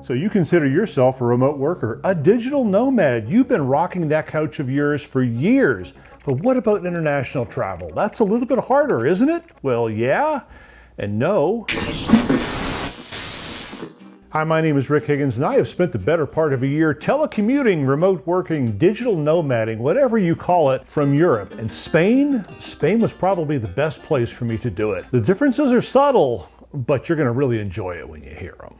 So you consider yourself a remote worker, a digital nomad. You've been rocking that couch of yours for years. But what about international travel? That's a little bit harder, isn't it? Well, yeah and no. Hi, my name is Rick Higgins, and I have spent the better part of a year telecommuting, remote working, digital nomading, whatever you call it, from Europe. And Spain was probably the best place for me to do it. The differences are subtle, but you're going to really enjoy it when you hear them.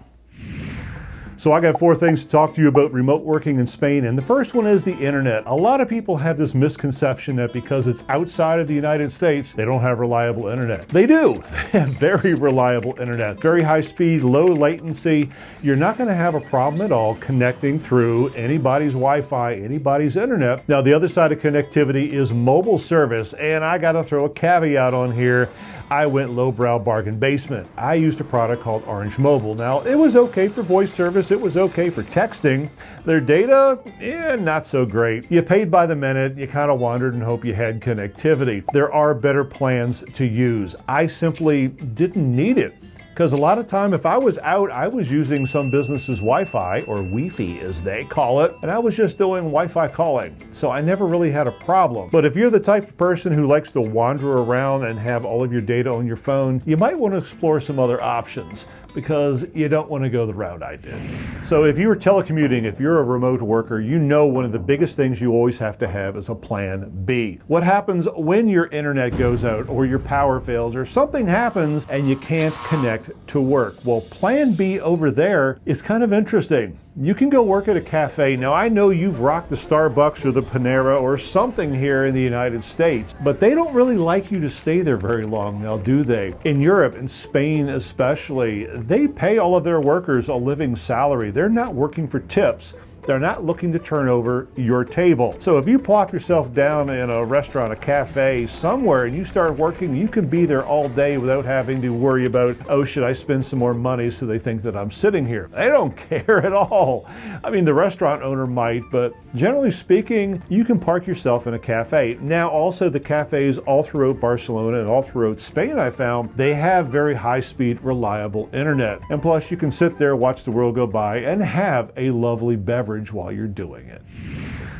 So I got 4 things to talk to you about remote working in Spain, and the first one is the internet. A lot of people have this misconception that because it's outside of the United States, they don't have reliable internet. They do. They have very reliable internet, very high speed, low latency. You're not going to have a problem at all connecting through anybody's Wi-Fi, anybody's internet. Now, the other side of connectivity is mobile service, and I got to throw a caveat on here. I went lowbrow bargain basement. I used a product called Orange Mobile. Now, it was okay for voice service, it was okay for texting. Their data, not so great. You paid by the minute, you kind of wandered and hoped you had connectivity. There are better plans to use. I simply didn't need it. Because a lot of time, if I was out, I was using some business's Wi-Fi, or Wi-Fi as they call it, and I was just doing Wi-Fi calling. So I never really had a problem. But if you're the type of person who likes to wander around and have all of your data on your phone, you might want to explore some other options, because you don't want to go the route I did. So if you are telecommuting, if you're a remote worker, you know one of the biggest things you always have to have is a plan B. What happens when your internet goes out or your power fails or something happens and you can't connect to work? Well, plan B over there is kind of interesting. You can go work at a cafe. Now, I know you've rocked the Starbucks or the Panera or something here in the United States, but they don't really like you to stay there very long now, do they? In Europe, in Spain especially, they pay all of their workers a living salary. They're not working for tips. They're not looking to turn over your table. So if you plop yourself down in a restaurant, a cafe, somewhere, and you start working, you can be there all day without having to worry about, oh, should I spend some more money so they think that I'm sitting here? They don't care at all. I mean, the restaurant owner might, but generally speaking, you can park yourself in a cafe. Now, also the cafes all throughout Barcelona and all throughout Spain, I found, they have very high-speed, reliable internet. And plus, you can sit there, watch the world go by, and have a lovely beverage while you're doing it.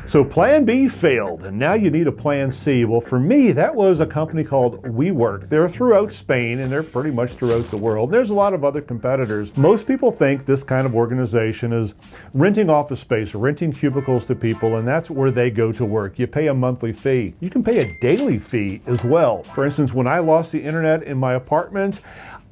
So plan B failed, and now you need a plan C. Well, for me, that was a company called WeWork. They're throughout Spain, and they're pretty much throughout the world. There's a lot of other competitors. Most people think this kind of organization is renting office space, renting cubicles to people, and that's where they go to work. You pay a monthly fee. You can pay a daily fee as well. For instance, when I lost the internet in my apartment,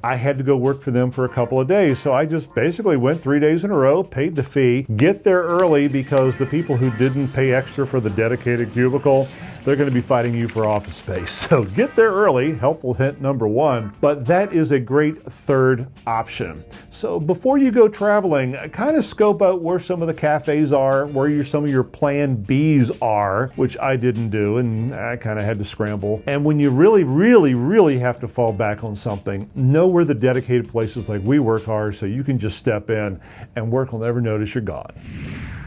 I had to go work for them for a couple of days. So I just basically went 3 days in a row, paid the fee, get there early, because the people who didn't pay extra for the dedicated cubicle, they're going to be fighting you for office space. So get there early, helpful hint number 1. But that is a great third option. So before you go traveling, kind of scope out where some of the cafes are, where some of your plan Bs are, which I didn't do, and I kind of had to scramble. And when you really have to fall back on something, know where the dedicated places like WeWork are, so you can just step in and work will never notice you're gone.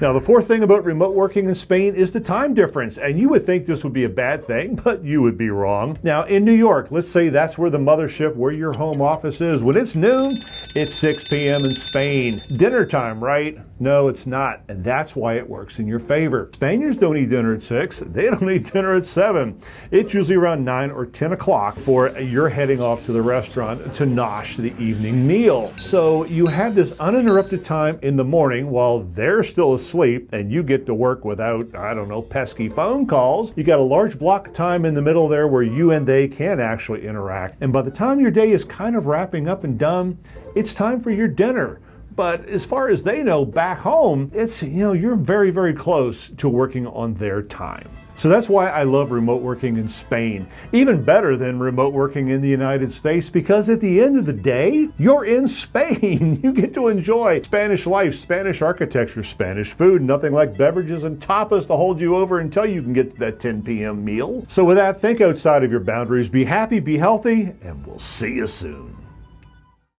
Now, the fourth thing about remote working in Spain is the time difference. And you would think this would be a bad thing, but you would be wrong. Now, in New York, let's say that's where the mothership, where your home office is. When it's noon, it's 6 p.m. in Spain. Dinner time, right? No, it's not. And that's why it works in your favor. Spaniards don't eat dinner at 6. They don't eat dinner at 7. It's usually around 9 or 10 o'clock for you're heading off to the restaurant to nosh the evening meal. So you have this uninterrupted time in the morning while they're still asleep, and you get to work without, I don't know, pesky phone calls. You got a large block of time in the middle there where you and they can actually interact. And by the time your day is kind of wrapping up and done, it's time for your dinner. But as far as they know, back home, it's, you're very close to working on their time. So that's why I love remote working in Spain. Even better than remote working in the United States, because at the end of the day, you're in Spain. You get to enjoy Spanish life, Spanish architecture, Spanish food, nothing like beverages and tapas to hold you over until you can get to that 10 p.m. meal. So with that, think outside of your boundaries, be happy, be healthy, and we'll see you soon.